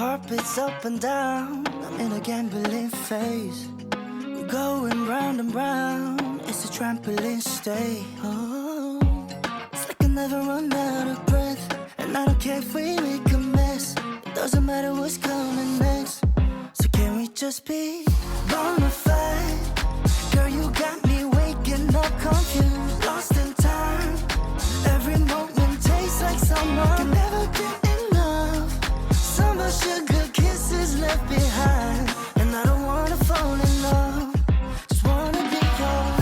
Heart beats up and down, I'm in a gambling phase. Going round and round, it's a trampoline stay. Oh, it's like I never run out of breath. And I don't care if we make a mess, it doesn't matter what's coming next. So can we just be bonafide? Girl, you got me waking up confused, lost in time. Every moment tastes like summer, I can never get enough. Summer sugar kisses left behind, and I don't wanna fall in love, just wanna be yours.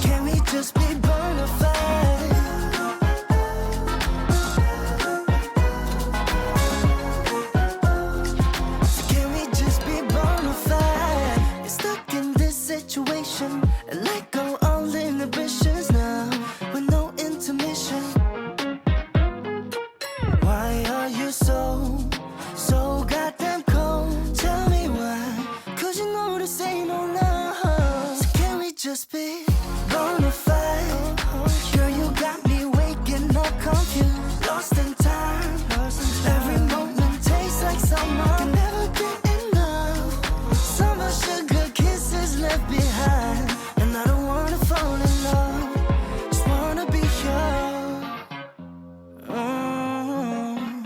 Can we just be bonafide? So can we just be bonafide? You're stuck in this situation and let go all inhibitions now with no intermission. Why are you so goddamn cold? Tell me why, 'cause you know this ain't no love. So can we just be bonafide? Girl, you got me waking up confused, lost in time. Every moment tastes like summer, can never get enough. Summer sugar kisses left behind, and I don't wanna fall in love, just wanna be yours.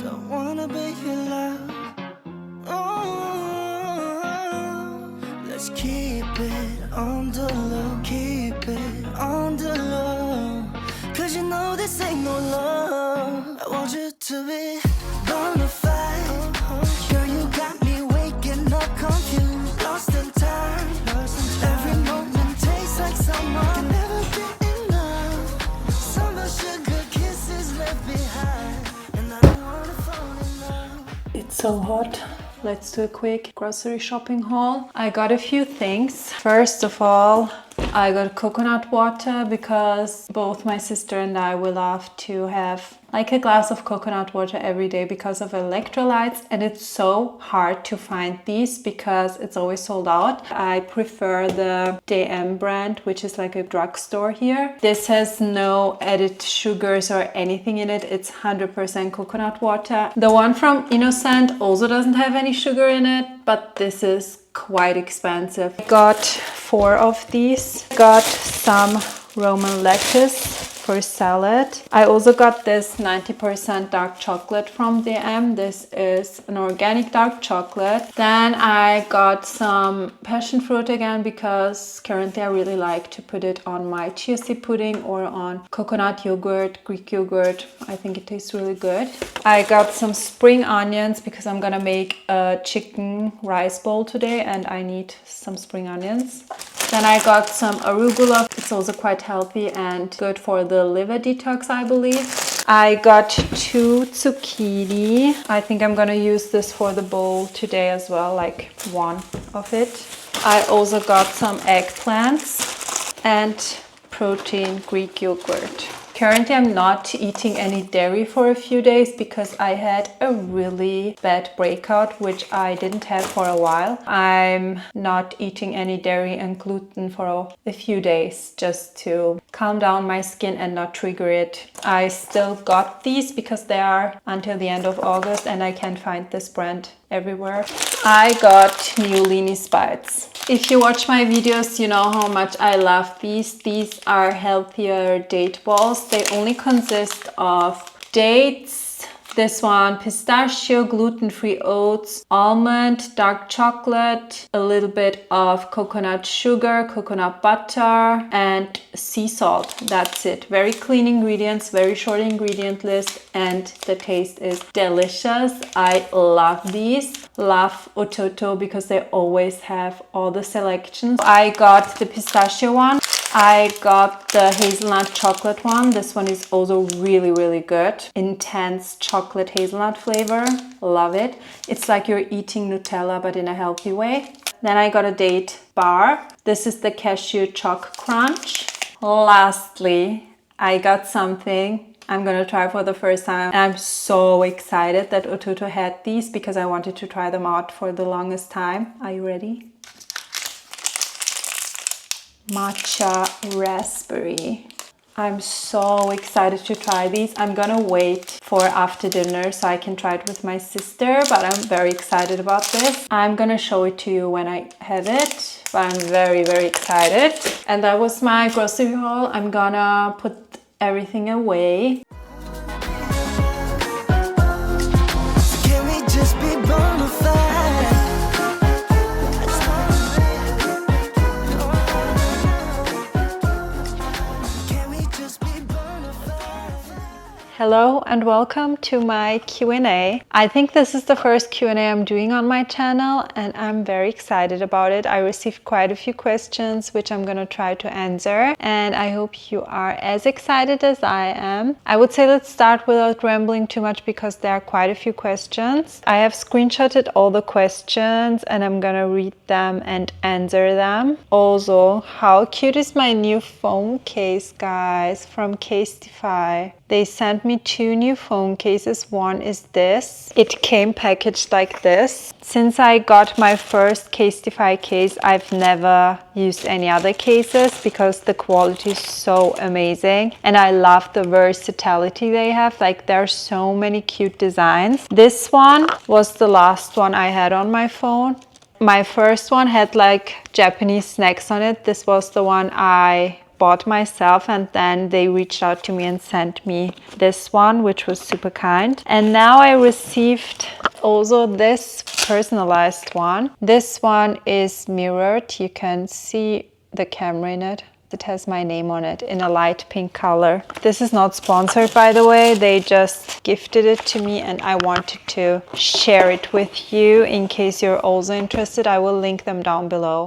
Don't wanna be your love. Let's keep it on the low, keep it on the low, 'cause you know this ain't no love. I want you to be bonafide. Girl, you got me waking up confused, lost in time. Every moment tastes like summer, can never get enough. Summer sugar kisses left behind, and I don't wanna fall in love. It's so hot. Let's do a quick grocery shopping haul. I got a few things. First of all, I got coconut water because both my sister and I will love to have like a glass of coconut water every day because of electrolytes, and it's so hard to find these because it's always sold out. I prefer the DM brand, which is like a drugstore here. This has no added sugars or anything in it. It's 100% coconut water. The one from Innocent also doesn't have any sugar in it, but this is quite expensive. I got 4 of these. Got some Roman lettuce for salad. I also got this 90% dark chocolate from DM. This is an organic dark chocolate. Then I got some passion fruit again because currently I really like to put it on my chia seed pudding or on coconut yogurt, Greek yogurt. I think it tastes really good. I got some spring onions because I'm gonna make a chicken rice bowl today and I need some spring onions. Then I got some arugula. It's also quite healthy and good for the liver detox, I believe. I got 2 zucchini. I think I'm gonna use this for the bowl today as well, like 1 of it. I also got some eggplants and protein Greek yogurt. Currently, I'm not eating any dairy for a few days because I had a really bad breakout, which I didn't have for a while. I'm not eating any dairy and gluten for a few days just to calm down my skin and not trigger it. I still got these because they are until the end of August and I can find this brand everywhere. I got new Leany Spites. If you watch my videos, you know how much I love these. These are healthier date balls. They only consist of dates, this one pistachio, gluten-free oats, almond, dark chocolate, a little bit of coconut sugar, coconut butter, and sea salt. That's it. Very clean ingredients, very short ingredient list, and the taste is delicious. I love these. Love Ototo because they always have all the selections. I got the pistachio one. I got the hazelnut chocolate one. This one is also really good. Intense chocolate hazelnut flavor. Love it. It's like you're eating Nutella but in a healthy way. Then I got a date bar. This is the cashew choc crunch. Lastly, I got something I'm gonna try for the first time. I'm so excited that Ototo had these because I wanted to try them out for the longest time. Are you ready? Matcha raspberry. I'm so excited to try these. I'm gonna wait for after dinner so I can try it with my sister, but I'm very excited about this. I'm gonna show it to you when I have it, but I'm very, very excited. And that was my grocery haul. I'm gonna put everything away. Can we just be bonafide? Can we just be bonafide? Hello and welcome to my Q&A. I think this is the first Q&A I'm doing on my channel and I'm very excited about it. I received quite a few questions which I'm gonna try to answer and I hope you are as excited as I am. I would say let's start without rambling too much because there are quite a few questions. I have screenshotted all the questions and I'm gonna read them and answer them. Also, how cute is my new phone case, guys, from Casetify? They sent me 2 new phone cases. One is this. It came packaged like this. Since I got my first Casetify case, I've never used any other cases because the quality is so amazing and I love the versatility they have. Like there are so many cute designs. This one was the last one I had on my phone. My first one had like Japanese snacks on it. This was the one I bought myself and then they reached out to me and sent me this one, which was super kind. And now I received also this personalized one. This one is mirrored. You can see the camera in it. It has my name on it in a light pink color. This is not sponsored, by the way. They just gifted it to me and I wanted to share it with you in case you're also interested. I will link them down below.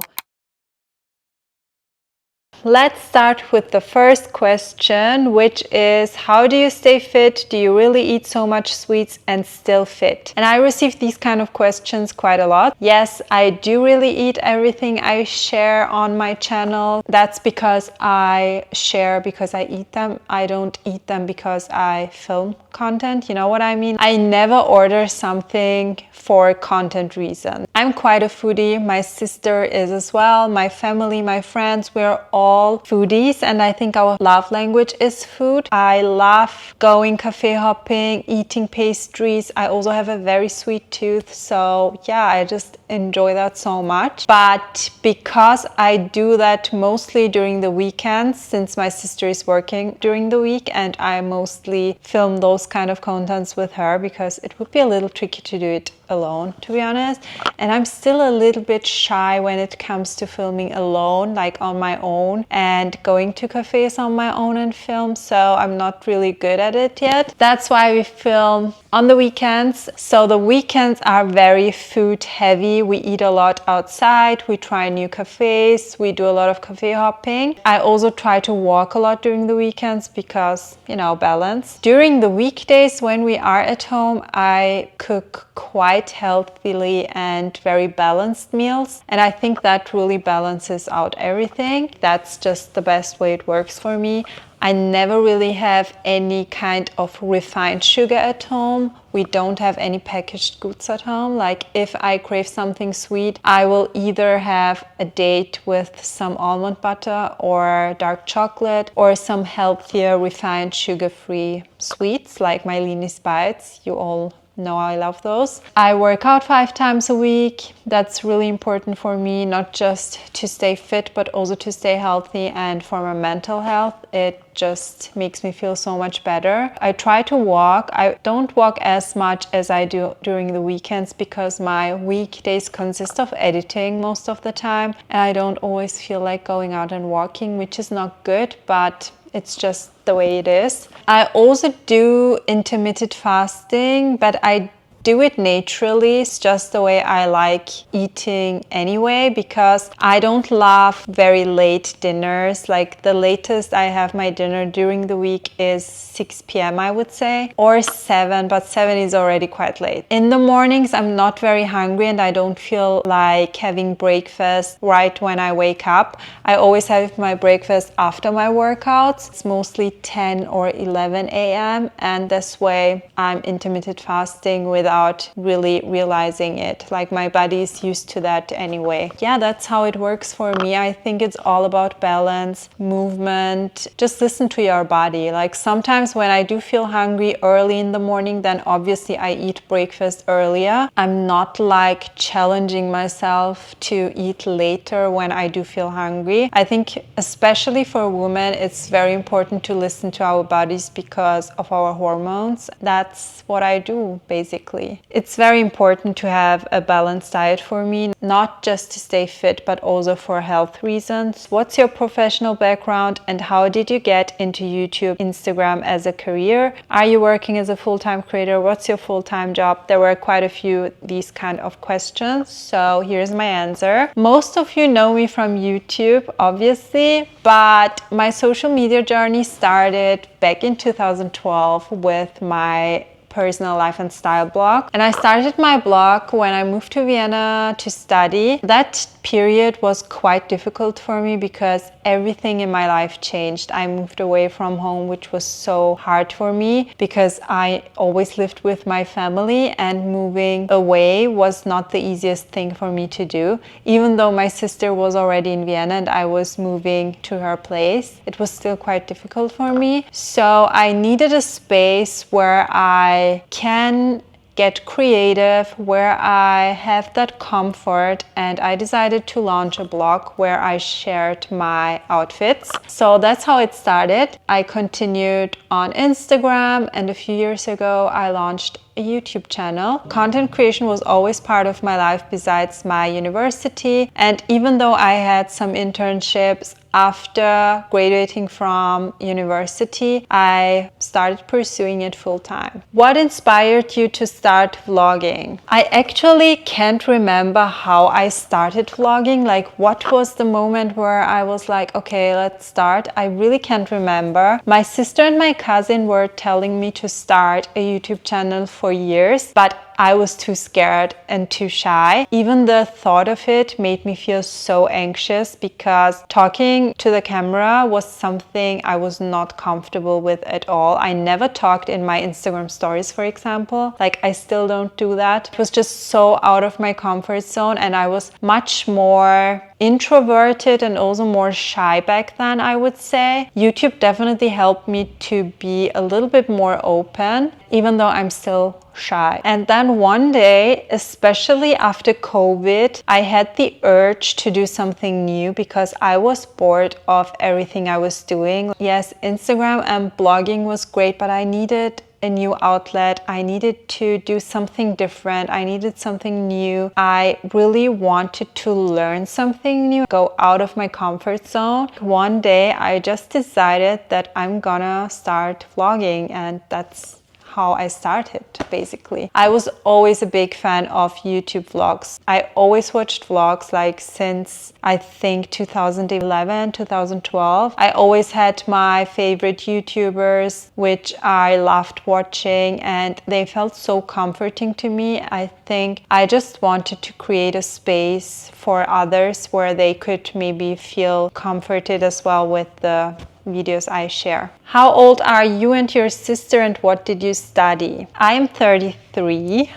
Let's start with the first question, which is how do you stay fit? Do you really eat so much sweets and still fit? And I received these kind of questions quite a lot. Yes, I do really eat everything I share on my channel. That's because I share because I eat them. I don't eat them because I film content. You know what I mean? I never order something for content reason. I'm quite a foodie. My sister is as well. My family, my friends, we're all foodies and I think our love language is food. I love going cafe hopping, eating pastries. I also have a very sweet tooth, so yeah, I just enjoy that so much. But because I do that mostly during the weekends, since my sister is working during the week and I mostly film those kind of contents with her because it would be a little tricky to do it alone, to be honest. And I'm still a little bit shy when it comes to filming alone, like on my own, and going to cafes on my own and film, so I'm not really good at it yet. That's why we film on the weekends. So the weekends are very food heavy. We eat a lot outside, we try new cafes, we do a lot of cafe hopping. I also try to walk a lot during the weekends because, you know, balance. During the weekdays when we are at home, I cook quite healthily and very balanced meals, and I think that really balances out everything. That's just the best way it works for me. I never really have any kind of refined sugar at home. We don't have any packaged goods at home. Like if I crave something sweet, I will either have a date with some almond butter or dark chocolate or some healthier refined sugar-free sweets like my Linis Bites. You all know I love those. I work out 5 times a week. That's really important for me, not just to stay fit, but also to stay healthy and for my mental health. It just makes me feel so much better. I try to walk. I don't walk as much as I do during the weekends because my weekdays consist of editing most of the time and I don't always feel like going out and walking, which is not good, but it's just the way it is. I also do intermittent fasting, but I do it naturally. It's just the way I like eating anyway, because I don't love very late dinners. Like the latest I have my dinner during the week is 6 p.m. I would say, or 7, but 7 is already quite late. In the mornings I'm not very hungry and I don't feel like having breakfast right when I wake up. I always have my breakfast after my workouts. It's mostly 10 or 11 a.m. and this way I'm intermittent fasting without without really realizing it. Like my body is used to that anyway. Yeah, that's how it works for me. I think it's all about balance, movement. Just listen to your body. Like sometimes when I do feel hungry early in the morning, then obviously I eat breakfast earlier. I'm not like challenging myself to eat later when I do feel hungry. I think especially for women, it's very important to listen to our bodies because of our hormones. That's what I do basically. It's very important to have a balanced diet for me, not just to stay fit, but also for health reasons. What's your professional background and how did you get into YouTube, Instagram as a career? Are you working as a full-time creator? What's your full-time job? There were quite a few these kind of questions. So here's my answer. Most of you know me from YouTube, obviously, but my social media journey started back in 2012 with my personal life and style blog. And I started my blog when I moved to Vienna to study. That period was quite difficult for me because everything in my life changed. I moved away from home, which was so hard for me because I always lived with my family, and moving away was not the easiest thing for me to do. Even though my sister was already in Vienna and I was moving to her place, it was still quite difficult for me. So I needed a space where I can get creative, where I have that comfort, and I decided to launch a blog where I shared my outfits. So that's how it started. I continued on Instagram, and a few years ago I launched a YouTube channel. Content creation was always part of my life besides my university, and even though I had some internships after graduating from university, I started pursuing it full time. What inspired you to start vlogging? I actually can't remember how I started vlogging, like what was the moment where I was like, okay, let's start. I really can't remember. My sister and my cousin were telling me to start a YouTube channel for years, but I was too scared and too shy. Even the thought of it made me feel so anxious because talking to the camera was something I was not comfortable with at all. I never talked in my Instagram stories, for example. Like, I still don't do that. It was just so out of my comfort zone, and I was much more introverted and also more shy back then, I would say. YouTube definitely helped me to be a little bit more open, even though I'm still shy. And then one day, especially after COVID, I had the urge to do something new because I was bored of everything I was doing. Yes, Instagram and blogging was great, but I needed a new outlet. I needed to do something different. I needed something new. I really wanted to learn something new, go out of my comfort zone. One day I just decided that I'm gonna start vlogging, and that's how I started, basically. I was always a big fan of YouTube vlogs. I always watched vlogs like since I think 2011, 2012. I always had my favorite YouTubers, which I loved watching, and they felt so comforting to me. I think I just wanted to create a space for others where they could maybe feel comforted as well with the videos I share. How old are you and your sister, and what did you study? I am 33.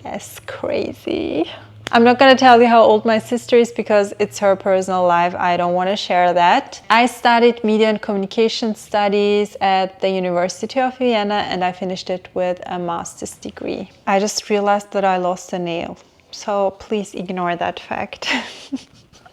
Yes, crazy. I'm not gonna tell you how old my sister is because it's her personal life. I don't want to share that. I studied media and communication studies at the University of Vienna, and I finished it with a master's degree. I just realized that I lost a nail, so please ignore that fact.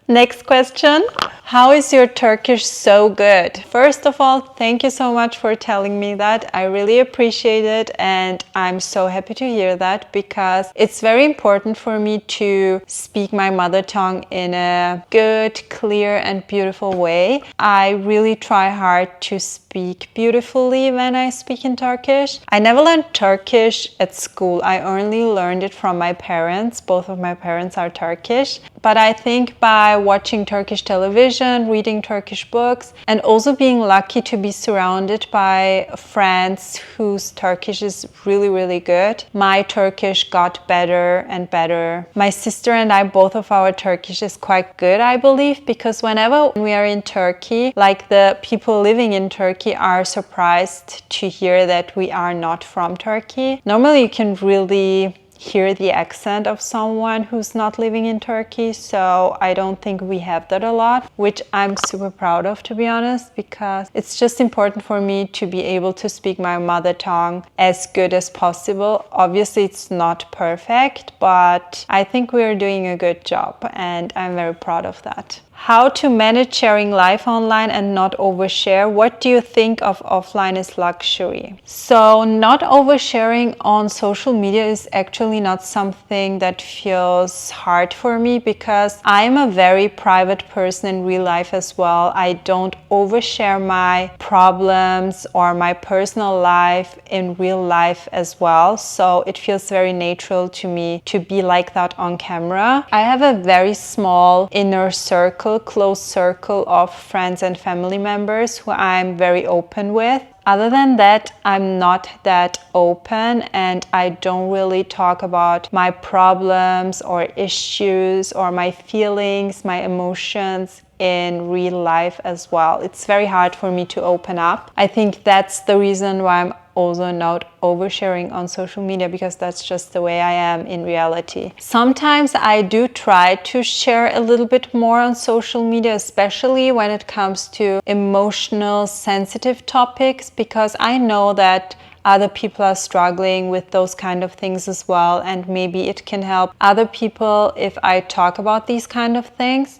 Next question. How is your Turkish so good? First of all, thank you so much for telling me that. I really appreciate it, and I'm so happy to hear that because it's very important for me to speak my mother tongue in a good, clear, and beautiful way. I really try hard to speak beautifully when I speak in Turkish. I never learned Turkish at school. I only learned it from my parents. Both of my parents are Turkish. But I think by watching Turkish television, reading Turkish books, and also being lucky to be surrounded by friends whose Turkish is really, really good, my Turkish got better and better. My sister and I, both of our Turkish is quite good, I believe, because whenever we are in Turkey, like the people living in Turkey are surprised to hear that we are not from Turkey. Normally you can really hear the accent of someone who's not living in Turkey. So I don't think we have that a lot, which I'm super proud of, to be honest, because it's just important for me to be able to speak my mother tongue as good as possible. Obviously, it's not perfect, but I think we're doing a good job and I'm very proud of that. How to manage sharing life online and not overshare. What do you think of offline is luxury? So not oversharing on social media is actually not something that feels hard for me because I'm a very private person in real life as well. I don't overshare my problems or my personal life in real life as well. So it feels very natural to me to be like that on camera. I have a very small inner circle, close circle of friends and family members who I'm very open with. Other than that, I'm not that open and I don't really talk about my problems or issues or my feelings, my emotions in real life as well. It's very hard for me to open up. I think that's the reason why I'm also not oversharing on social media, because that's just the way I am in reality. Sometimes I do try to share a little bit more on social media, especially when it comes to emotional, sensitive topics, because I know that other people are struggling with those kind of things as well, and maybe it can help other people if I talk about these kind of things.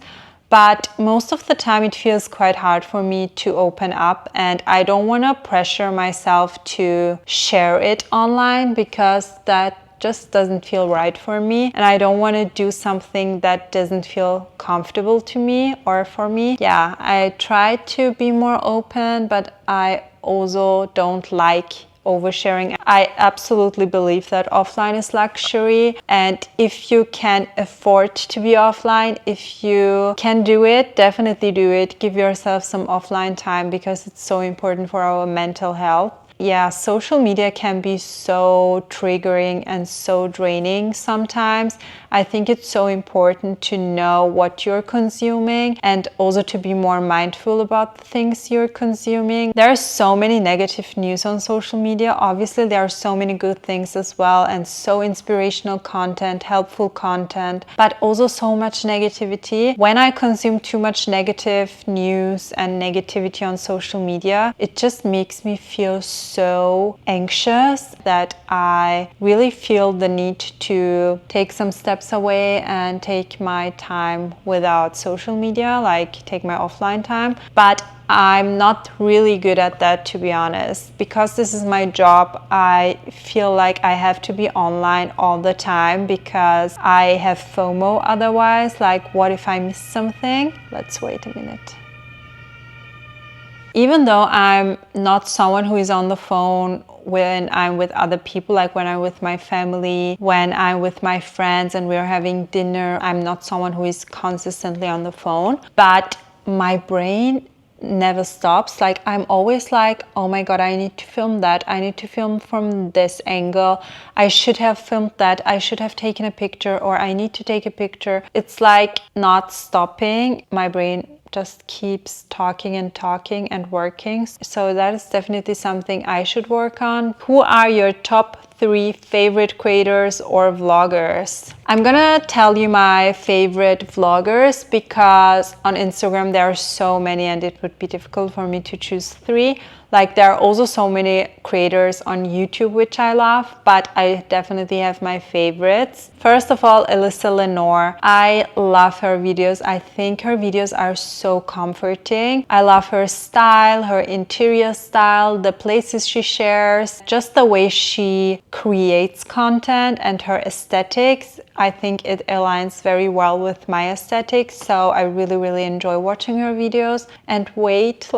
But most of the time it feels quite hard for me to open up, and I don't want to pressure myself to share it online because that just doesn't feel right for me, and I don't want to do something that doesn't feel comfortable to me or for me. Yeah, I try to be more open, but I also don't like oversharing. I absolutely believe that offline is luxury, and if you can afford to be offline, if you can do it, definitely do it. Give yourself some offline time because it's so important for our mental health. Yeah, social media can be so triggering and so draining sometimes. I think it's so important to know what you're consuming and also to be more mindful about the things you're consuming. There are so many negative news on social media. Obviously, there are so many good things as well, and so inspirational content, helpful content, but also so much negativity. When I consume too much negative news and negativity on social media, it just makes me feel so anxious that I really feel the need to take some steps away and take my time without social media, like take my offline time. But I'm not really good at that, to be honest. Because this is my job, I feel like I have to be online all the time because I have FOMO otherwise. Like, what if I miss something? Let's wait a minute. Even though I'm not someone who is on the phone when I'm with other people, like when I'm with my family, when I'm with my friends and we're having dinner, I'm not someone who is consistently on the phone. But my brain never stops. Like, I'm always like, oh my god, I need to film that, I need to film from this angle, I should have filmed that, I should have taken a picture, or I need to take a picture. It's like not stopping. My brain just keeps talking and working. So that is definitely something I should work on. Who are your top 3 favorite creators or vloggers? I'm gonna tell you my favorite vloggers because on Instagram there are so many and it would be difficult for me to choose 3. Like, there are also so many creators on YouTube which I love, but I definitely have my favorites. First of all, Alyssa Lenore. I love her videos. I think her videos are so comforting. I love her style, her interior style, the places she shares, just the way she creates content and her aesthetics. I think it aligns very well with my aesthetics, so I really enjoy watching her videos. And Wait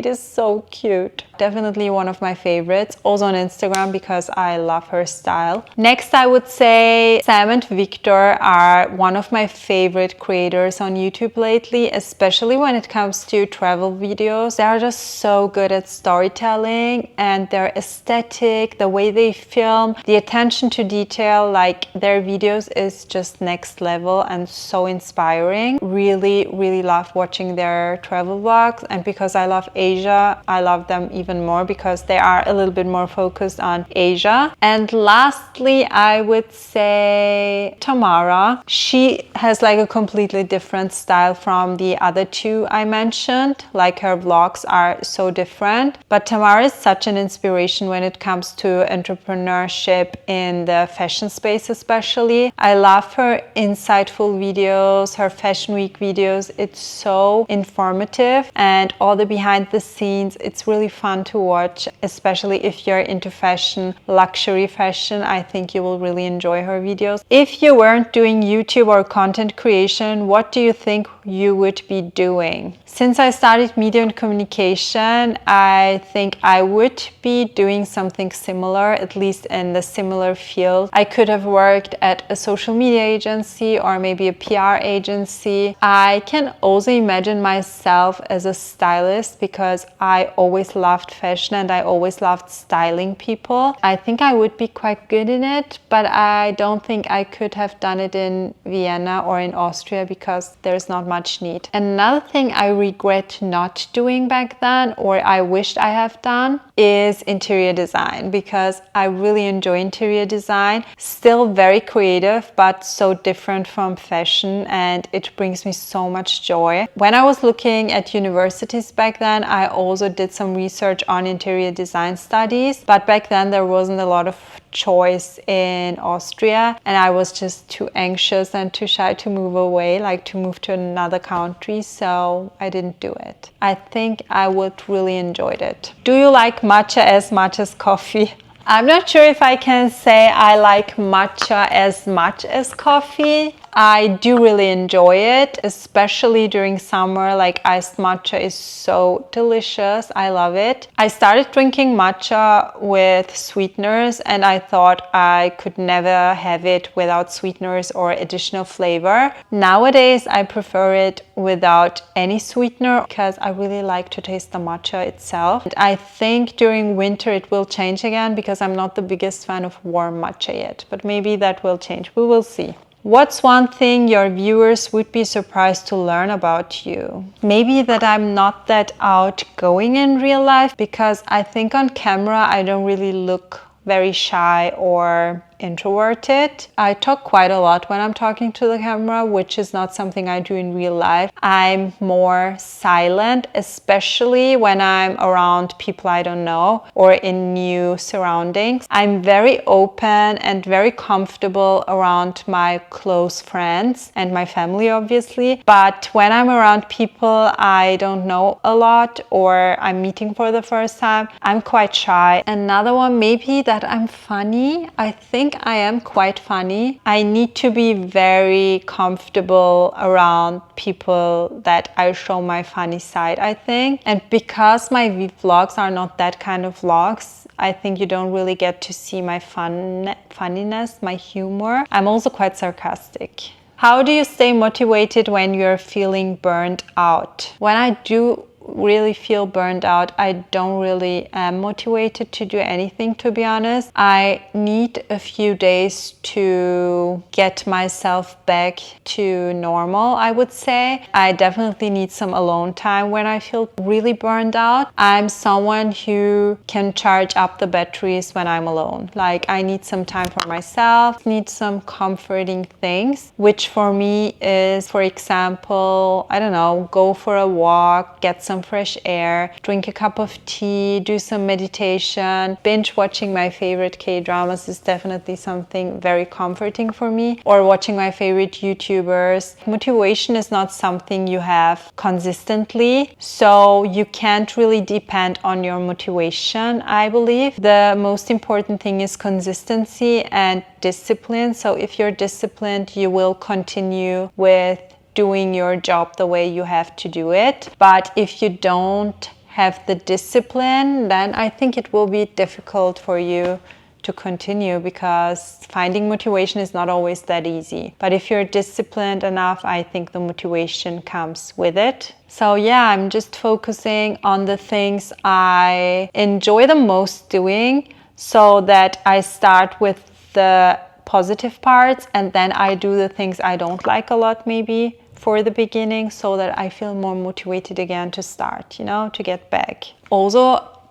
is so cute. Definitely one of my favorites, also on Instagram because I love her style. Next, I would say Sam and Victor are one of my favorite creators on YouTube lately, especially when it comes to travel videos. They are just so good at storytelling, and their aesthetic, the way they film, the attention to detail, like their videos is just next level and so inspiring. Really, really love watching their travel vlogs. And because I love Asia, I love them even more because they are a little bit more focused on Asia. And lastly, I would say Tamara. She has like a completely different style from the other two I mentioned. Like her vlogs are so different. But Tamara is such an inspiration when it comes to entrepreneurship in the fashion space especially. I love her insightful videos, her fashion week videos. It's so informative and all the behind the scenes. It's really fun to watch, especially if you're into fashion, luxury fashion. I think you will really enjoy her videos. If you weren't doing YouTube or content creation, what do you think you would be doing? Since I started media and communication, I think I would be doing something similar, at least in the similar field. I could have worked at a social media agency or maybe a PR agency. I can also imagine myself as a stylist because I always loved fashion and I always loved styling people. I think I would be quite good in it, but I don't think I could have done it in Vienna or in Austria because there's not much need. Another thing I regret not doing back then, or I wished I have done, is interior design, because I really enjoy interior design. Still very creative, but so different from fashion, and it brings me so much joy. When I was looking at universities back then, I also did some research on interior design studies, but back then there wasn't a lot of choice in Austria and I was just too anxious and too shy to move away, like to move to another country, so I didn't do it. I think I would really enjoy it. Do you like matcha as much as coffee? I'm not sure if I can say I like matcha as much as coffee. I do really enjoy it, especially during summer. Like iced matcha is so delicious. I love it. I started drinking matcha with sweeteners and I thought I could never have it without sweeteners or additional flavor. Nowadays, I prefer it without any sweetener because I really like to taste the matcha itself. And I think during winter it will change again because I'm not the biggest fan of warm matcha yet, but maybe that will change. We will see. What's one thing your viewers would be surprised to learn about you? Maybe that I'm not that outgoing in real life, because I think on camera I don't really look very shy or introverted. I talk quite a lot when I'm talking to the camera, which is not something I do in real life. I'm more silent, especially when I'm around people I don't know or in new surroundings. I'm very open and very comfortable around my close friends and my family, obviously. But when I'm around people I don't know a lot or I'm meeting for the first time, I'm quite shy. Another one, maybe that I'm funny. I think I am quite funny. I need to be very comfortable around people that I show my funny side, I think. And because my vlogs are not that kind of vlogs, I think you don't really get to see my funniness, my humor. I'm also quite sarcastic. How do you stay motivated when you're feeling burned out? When I do really feel burned out, I don't really am motivated to do anything, to be honest. I need a few days to get myself back to normal, I would say. I definitely need some alone time when I feel really burned out. I'm someone who can charge up the batteries when I'm alone. Like I need some time for myself, need some comforting things, which for me is, for example, I don't know, go for a walk, get some fresh air, drink a cup of tea, do some meditation. Binge watching my favorite K-dramas is definitely something very comforting for me, or watching my favorite YouTubers. Motivation is not something you have consistently, so you can't really depend on your motivation, I believe. The most important thing is consistency and discipline. So if you're disciplined, you will continue with doing your job the way you have to do it. But if you don't have the discipline, then I think it will be difficult for you to continue, because finding motivation is not always that easy. But if you're disciplined enough, I think the motivation comes with it. So yeah, I'm just focusing on the things I enjoy the most doing, so that I start with the positive parts, and then I do the things I don't like a lot maybe for the beginning, so that I feel more motivated again to start, you know, to get back. Also,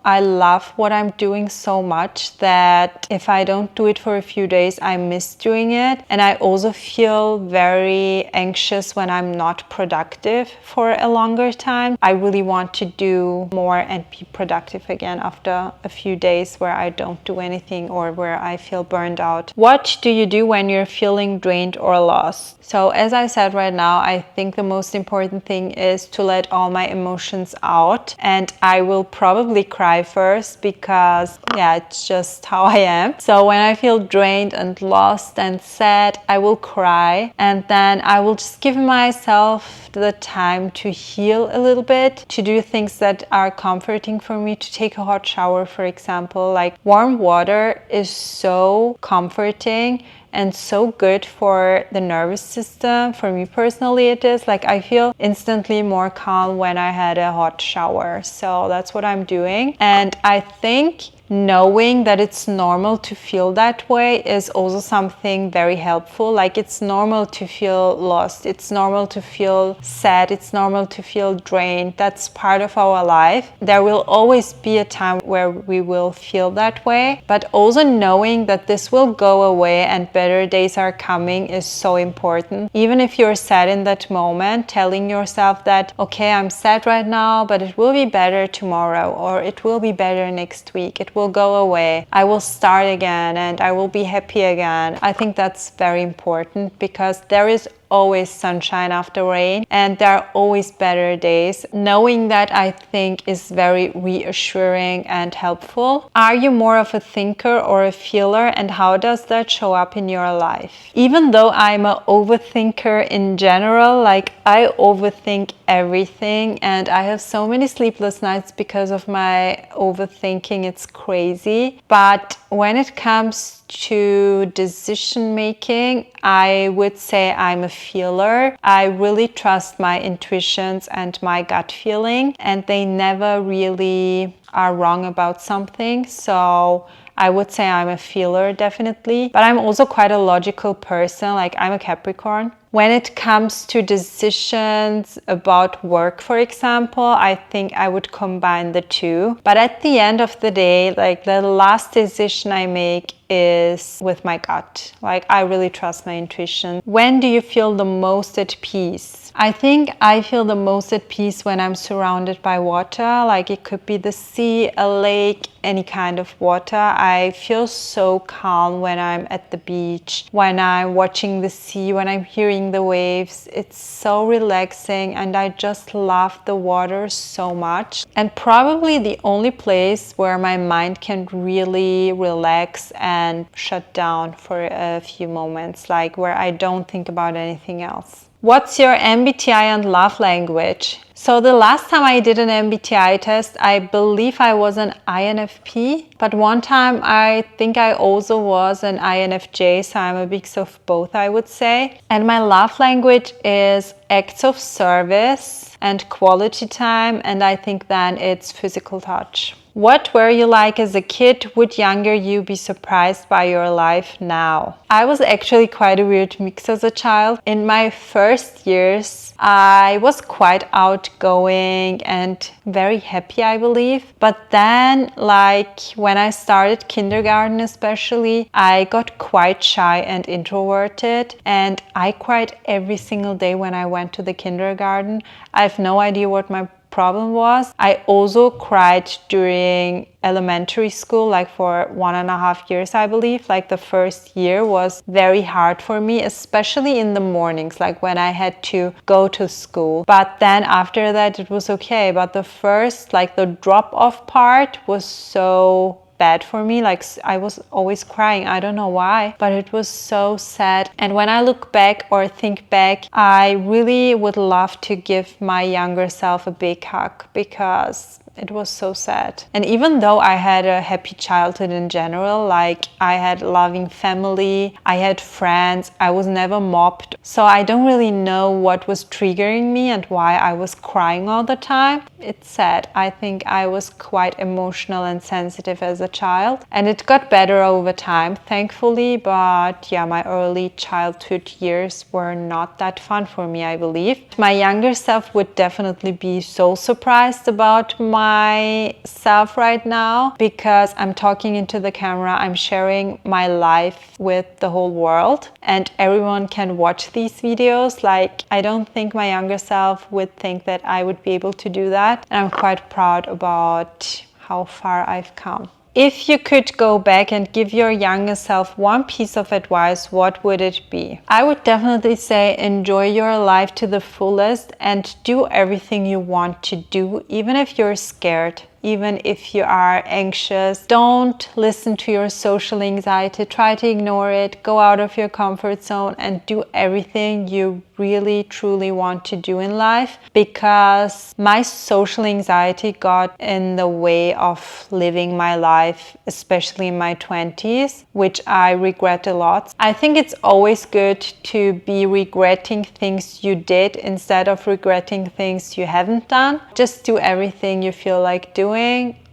I love what I'm doing so much that if I don't do it for a few days, I miss doing it. And I also feel very anxious when I'm not productive for a longer time. I really want to do more and be productive again after a few days where I don't do anything or where I feel burned out. What do you do when you're feeling drained or lost? So as I said right now, I think the most important thing is to let all my emotions out, and I will probably cry first because yeah, it's just how I am. So when I feel drained and lost and sad, I will cry, and then I will just give myself the time to heal a little bit, to do things that are comforting for me, to take a hot shower, for example. Like warm water is so comforting and so good for the nervous system. For me personally, it is. Like I feel instantly more calm when I had a hot shower. So that's what I'm doing. And I think knowing that it's normal to feel that way is also something very helpful. Like it's normal to feel lost, it's normal to feel sad, it's normal to feel drained. That's part of our life. There will always be a time where we will feel that way, but also knowing that this will go away and better days are coming is so important. Even if you're sad in that moment, telling yourself that, okay, I'm sad right now, but it will be better tomorrow, or it will be better next week. It will go away. I will start again and I will be happy again. I think that's very important because there is always sunshine after rain and there are always better days. Knowing that, I think, is very reassuring and helpful. Are you more of a thinker or a feeler, and how does that show up in your life? Even though I'm an overthinker in general, like I overthink everything and I have so many sleepless nights because of my overthinking. It's crazy. But when it comes to decision making, I would say I'm a feeler. I really trust my intuitions and my gut feeling, and they never really are wrong about something. So I would say I'm a feeler, definitely. But I'm also quite a logical person. Like I'm a Capricorn. When it comes to decisions about work, for example, I think I would combine the two. But at the end of the day, like the last decision I make is with my gut. Like I really trust my intuition. When do you feel the most at peace? I think I feel the most at peace when I'm surrounded by water. Like it could be the sea, a lake, any kind of water. I feel so calm when I'm at the beach, when I'm watching the sea, when I'm hearing the waves. It's so relaxing and I just love the water so much. And probably the only place where my mind can really relax and shut down for a few moments, like where I don't think about anything else. What's your MBTI and love language? So the last time I did an MBTI test, I believe I was an INFP, but one time I think I also was an INFJ, so I'm a mix of both, I would say. And my love language is acts of service and quality time, and I think then it's physical touch. What were you like as a kid? Would younger you be surprised by your life now? I was actually quite a weird mix as a child. In my first years, I was quite outgoing and very happy, I believe. But then, like when I started kindergarten especially, I got quite shy and introverted, and I cried every single day when I went to the kindergarten. I have no idea what my problem was. I also cried during elementary school, like for 1.5 years, I believe. Like the first year was very hard for me, especially in the mornings, like when I had to go to school. But then after that, it was okay. But the first, like the drop-off part was so bad for me. Like I was always crying. I don't know why, but it was so sad. And when I look back or think back, I really would love to give my younger self a big hug, because It was so sad. And even though I had a happy childhood in general, like I had loving family, I had friends, I was never mobbed. So I don't really know what was triggering me and why I was crying all the time. It's sad. I think I was quite emotional and sensitive as a child. And it got better over time, thankfully. But yeah, my early childhood years were not that fun for me, I believe. My younger self would definitely be so surprised about myself right now, because I'm talking into the camera, I'm sharing my life with the whole world and everyone can watch these videos. Like, I don't think my younger self would think that I would be able to do that, and I'm quite proud about how far I've come. If you could go back and give your younger self one piece of advice, what would it be? I would definitely say enjoy your life to the fullest and do everything you want to do, even if you're scared. Even if you are anxious, don't listen to your social anxiety. Try to ignore it. Go out of your comfort zone and do everything you really, truly want to do in life. Because my social anxiety got in the way of living my life, especially in my 20s, which I regret a lot. I think it's always good to be regretting things you did instead of regretting things you haven't done. Just do everything you feel like doing.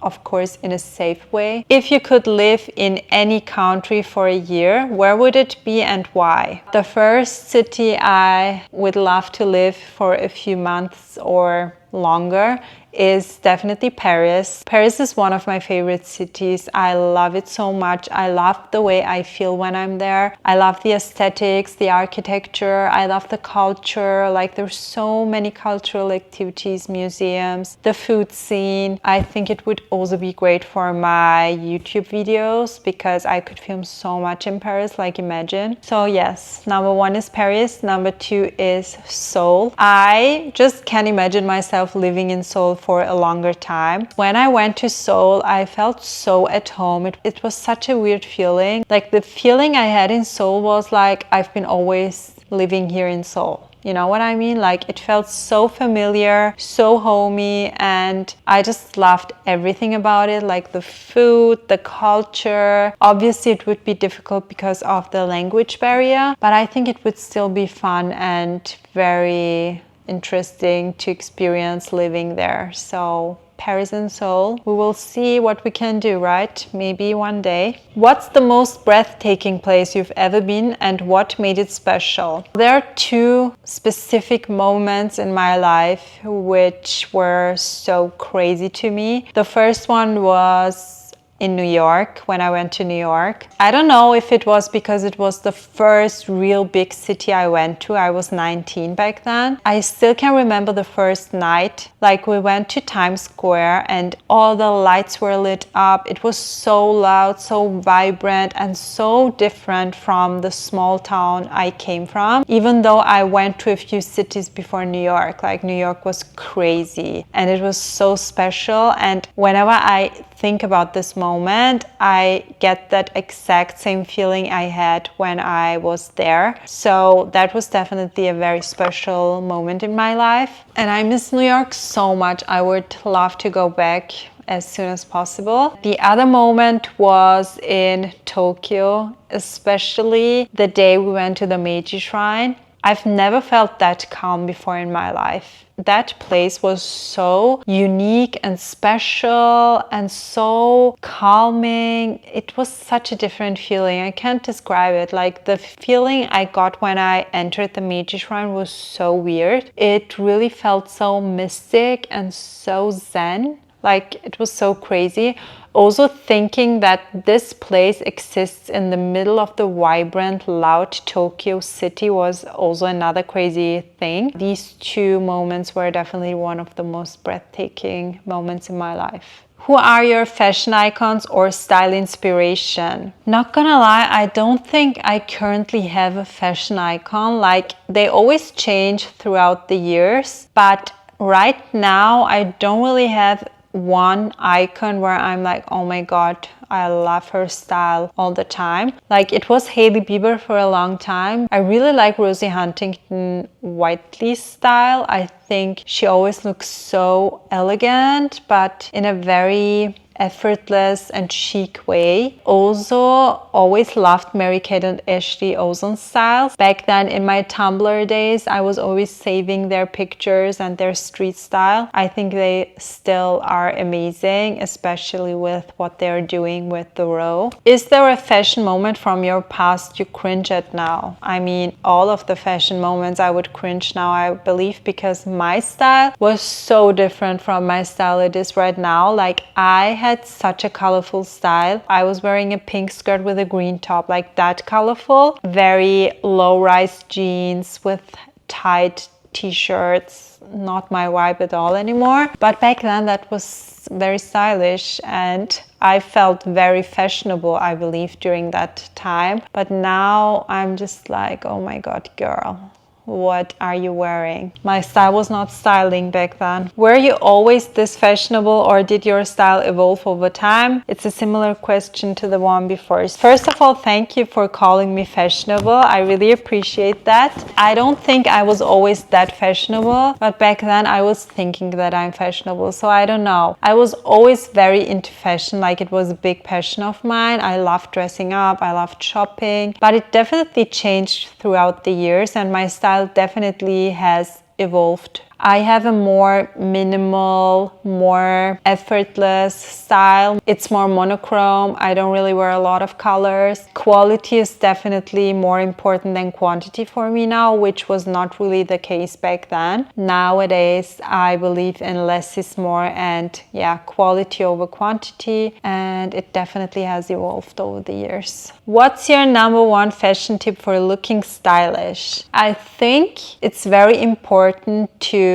Of course, in a safe way. If you could live in any country for a year, where would it be and why? The first city I would love to live for a few months or longer is definitely Paris. Paris is one of my favorite cities. I love it so much. I love the way I feel when I'm there. I love the aesthetics, the architecture. I love the culture. Like, there's so many cultural activities, museums, the food scene. I think it would also be great for my YouTube videos because I could film so much in Paris, like, imagine. So yes, number one is Paris. Number two is Seoul. I just can't imagine myself living in Seoul for a longer time. When I went to Seoul, I felt so at home. It was such a weird feeling. Like, the feeling I had in Seoul was like I've been always living here in Seoul. You know what I mean? Like, it felt so familiar, so homey, and I just loved everything about it. Like the food, the culture. Obviously, it would be difficult because of the language barrier, but I think it would still be fun and very interesting to experience living there. So Paris and Seoul. We will see what we can do, right? Maybe one day. What's the most breathtaking place you've ever been and what made it special? There are two specific moments in my life which were so crazy to me. The first one was in New York, when I went to New York. I don't know if it was because it was the first real big city I went to. I was 19 back then. I still can remember the first night. Like, we went to Times Square and all the lights were lit up. It was so loud, so vibrant, and so different from the small town I came from. Even though I went to a few cities before New York, like New York was crazy and it was so special. And whenever I think about this moment, I get that exact same feeling I had when I was there. So that was definitely a very special moment in my life. And I miss New York so much. I would love to go back as soon as possible. The other moment was in Tokyo, especially the day we went to the Meiji Shrine. I've never felt that calm before in my life. That place was so unique and special and so calming. It was such a different feeling. I can't describe it. Like, the feeling I got when I entered the Meiji Shrine was so weird. It really felt so mystic and so zen. Like, it was so crazy. Also, thinking that this place exists in the middle of the vibrant, loud Tokyo city was also another crazy thing. These two moments were definitely one of the most breathtaking moments in my life. Who are your fashion icons or style inspiration? Not gonna lie, I don't think I currently have a fashion icon. Like, they always change throughout the years, but right now I don't really have one icon where I'm like, oh my god, I love her style all the time. Like, it was Hailey Bieber for a long time. I really like Rosie Huntington Whiteley's style. I think she always looks so elegant, but in a very effortless and chic way. Also, always loved Mary-Kate and Ashley Olsen's styles. Back then in my Tumblr days, I was always saving their pictures and their street style. I think they still are amazing, especially with what they're doing with the row. Is there a fashion moment from your past you cringe at now? I mean, all of the fashion moments I would cringe now, I believe, because my style was so different from my style it is right now. Like, I had such a colorful style. I was wearing a pink skirt with a green top, like that colorful. Very low-rise jeans with tight t-shirts. Not my vibe at all anymore. But back then that was very stylish and I felt very fashionable, I believe, during that time. But now I'm just like, oh my god, girl, what are you wearing? My style was not styling back then. Were you always this fashionable or did your style evolve over time? It's a similar question to the one before. First of all, thank you for calling me fashionable. I really appreciate that. I don't think I was always that fashionable, but back then I was thinking that I'm fashionable, so I don't know. I was always very into fashion, like it was a big passion of mine. I loved dressing up, I loved shopping, but it definitely changed throughout the years and my style definitely has evolved. I have a more minimal, more effortless style. It's more monochrome. I don't really wear a lot of colors. Quality is definitely more important than quantity for me now, which was not really the case back then. Nowadays, I believe in less is more and quality over quantity, and it definitely has evolved over the years. What's your number one fashion tip for looking stylish? I think it's very important to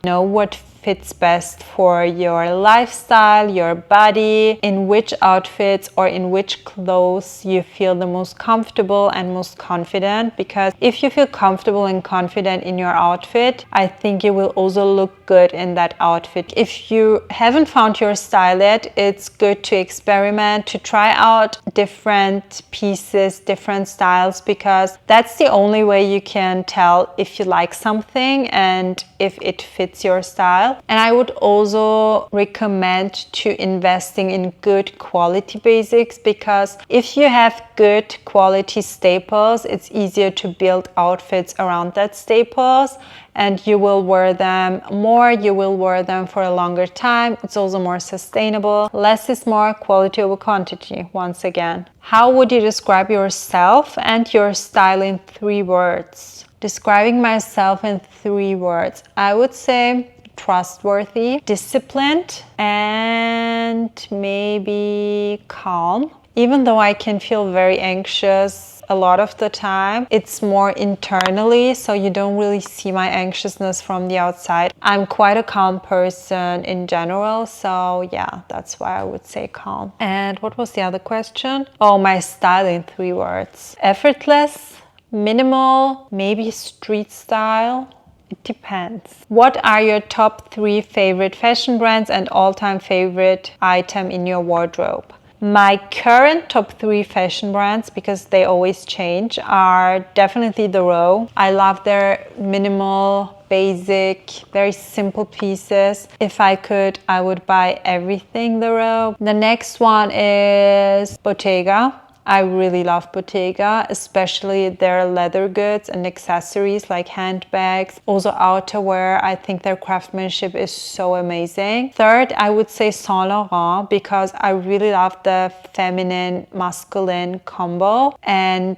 know what fits best for your lifestyle, your body, in which outfits or in which clothes you feel the most comfortable and most confident. Because if you feel comfortable and confident in your outfit, I think you will also look good in that outfit. If you haven't found your style yet, it's good to experiment, to try out different pieces, different styles, because that's the only way you can tell if you like something and if it fits your style. And I would also recommend to investing in good quality basics, because if you have good quality staples, it's easier to build outfits around that staples and you will wear them more, you will wear them for a longer time. It's also more sustainable. Less is more, quality over quantity, once again. How would you describe yourself and your style in 3 words? Describing myself in 3 words, I would say trustworthy, disciplined, and maybe calm. Even though I can feel very anxious a lot of the time, it's more internally, so you don't really see my anxiousness from the outside. I'm quite a calm person in general, so yeah, that's why I would say calm. And what was the other question? Oh, my style in 3 words. Effortless, minimal, maybe street style. It depends. What are your top 3 favorite fashion brands and all-time favorite item in your wardrobe? My current top 3 fashion brands, because they always change, are definitely The Row. I love their minimal, basic, very simple pieces. If I could, I would buy everything The Row. The next one is Bottega. I really love Bottega, especially their leather goods and accessories like handbags, also outerwear. I think their craftsmanship is so amazing. Third, I would say Saint Laurent, because I really love the feminine masculine combo, and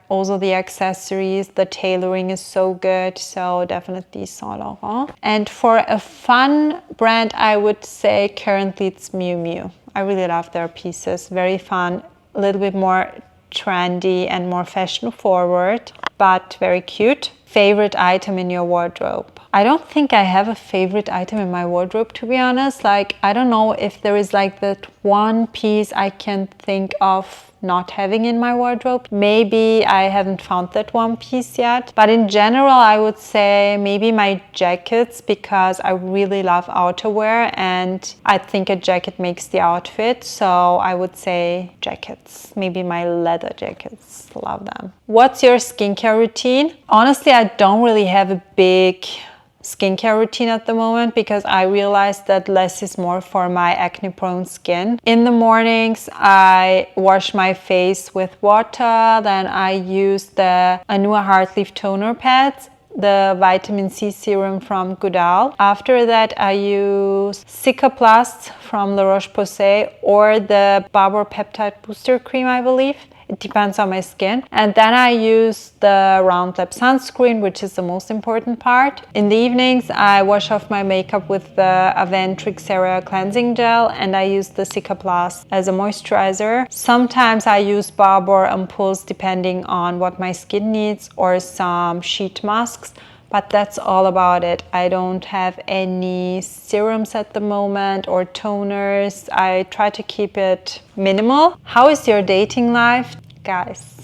also the accessories, the tailoring is so good, so definitely Saint Laurent. And for a fun brand, I would say currently it's Miu Miu. I really love their pieces, very fun, a little bit more trendy and more fashion forward, but very cute. Favorite item in your wardrobe? I don't think I have a favorite item in my wardrobe, to be honest. Like, I don't know if there is like the one piece I can think of not having in my wardrobe. Maybe I haven't found that one piece yet, but in general I would say maybe my jackets, because I really love outerwear and I think a jacket makes the outfit. So I would say jackets, maybe my leather jackets, love them. What's your skincare routine? Honestly, I don't really have a big skincare routine at the moment, because I realized that less is more for my acne prone skin. In the mornings I wash my face with water, then I use the Anua Heartleaf toner pads, the vitamin C serum from Gustav. After that I use Cicaplast from La Roche-Posay or the Barbour Peptide Booster Cream, I believe. It depends on my skin. And then I use the Round Lab sunscreen, which is the most important part. In the evenings, I wash off my makeup with the Avène Trixera cleansing gel, and I use the Cicaplast as a moisturizer. Sometimes I use Barbour Impulse depending on what my skin needs, or some sheet masks. But that's all about it. I don't have any serums at the moment or toners. I try to keep it minimal. How is your dating life? Guys,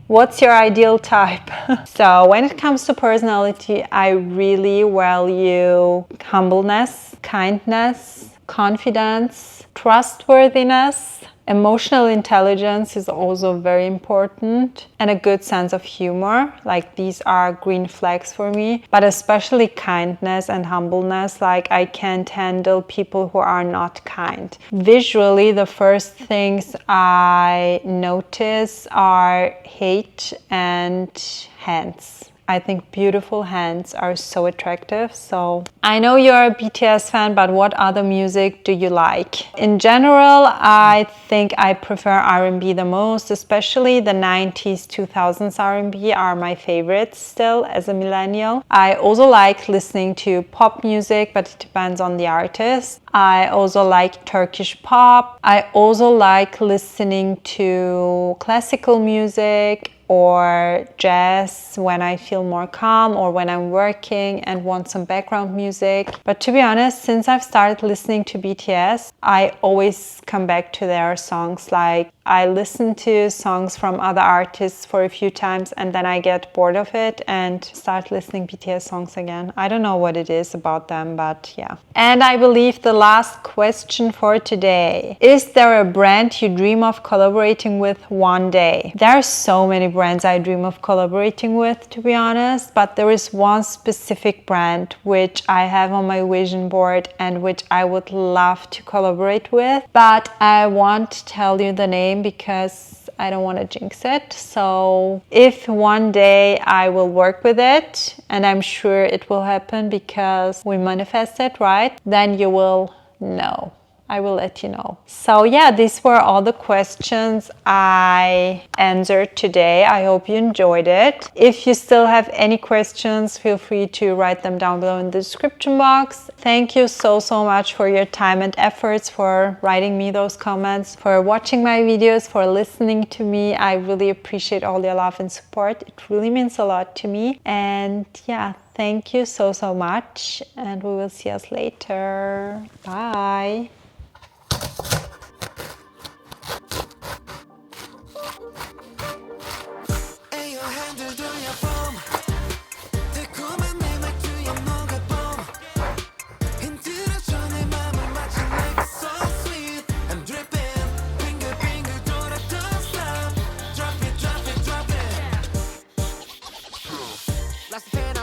what's your ideal type? So when it comes to personality, I really value humbleness, kindness, confidence, trustworthiness. Emotional intelligence is also very important, and a good sense of humor. Like, these are green flags for me, but especially kindness and humbleness. Like, I can't handle people who are not kind. Visually, the first things I notice are hate and hands. I think beautiful hands are so attractive. So I know you're a BTS fan, but what other music do you like? In general, I think I prefer R&B the most, especially the 90s, 2000s R&B are my favorites still as a millennial. I also like listening to pop music, but it depends on the artist. I also like Turkish pop. I also like listening to classical music or jazz when I feel more calm or when I'm working and want some background music. But to be honest, since I've started listening to BTS, I always come back to their songs. Like, I listen to songs from other artists for a few times and then I get bored of it and start listening BTS songs again. I don't know what it is about them, but yeah. And I believe the last question for today: is there a brand you dream of collaborating with one day? There are so many brands I dream of collaborating with, to be honest, but there is one specific brand which I have on my vision board and which I would love to collaborate with, but I won't tell you the name because I don't want to jinx it. So if one day I will work with it, and I'm sure it will happen because we manifest it, right? Then you will know. I will let you know. So yeah, these were all the questions I answered today. I hope you enjoyed it. If you still have any questions, feel free to write them down below in the description box. Thank you so much for your time and efforts, for writing me those comments, for watching my videos, for listening to me. I really appreciate all your love and support. It really means a lot to me. And yeah, thank you so much, and we will see us later. Bye.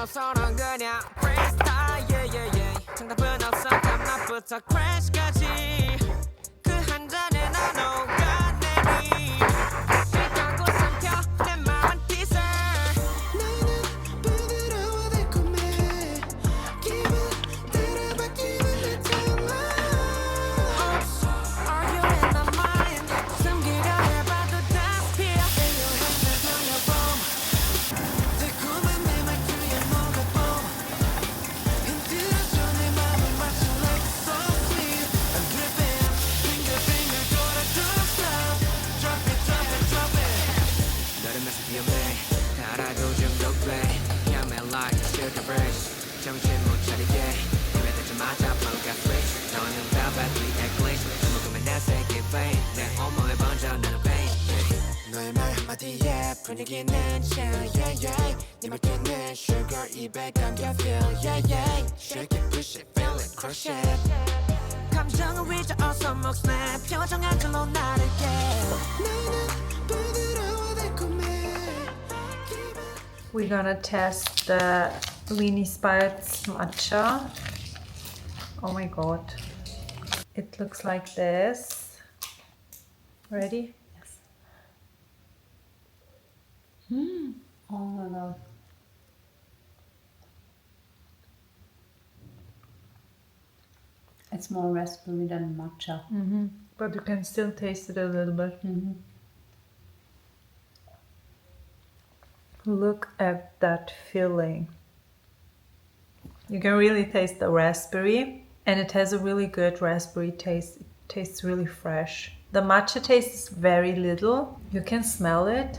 서론 그냥 freestyle yeah yeah yeah 정답은 없어 단맛부터 crash까지 그 한 잔에 나눠 가내리 시켜고 삼켜 내 맘은 teaser 너는 부드러워 달콤해 기분들을 바뀌는 듯한 Oops, are you in my mind 숨기려 해봐도 다 피어 Your hands on your phone 달콤한 내 말투에 뭐가 봄 흔들어줘 내 맘을 마치 like so sweet 한마디에 분위기는 chill, yeah, yeah. 네 말투는 sugar 입에 감겨 feel, yeah, yeah. Shake it, push it, feel it, crush it. 감정을 위저 어서 목 snap 표정 한 줄로 나를 깨 나는 부드러워 달콤해. We're gonna test the Weenie Spirits matcha. Oh my god. It looks like this. Ready? Yes. Oh my god. It's more raspberry than matcha. But you can still taste it a little bit. Look at that filling. You can really taste the raspberry, and it has a really good raspberry taste. It tastes really fresh. The matcha tastes very little. You can smell it,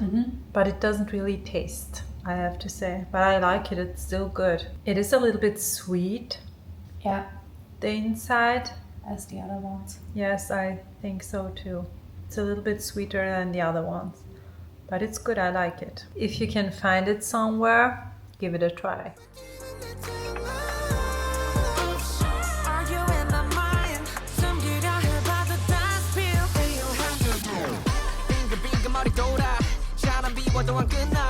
but it doesn't really taste, I have to say. But I like it, it's still good. It is a little bit sweet, Yeah, the inside. as the other ones. Yes, I think so too. It's a little bit sweeter than the other ones, but it's good, I like it. If you can find it somewhere, give it a try. 머리 돌아 잘 안 비워도 안 끝나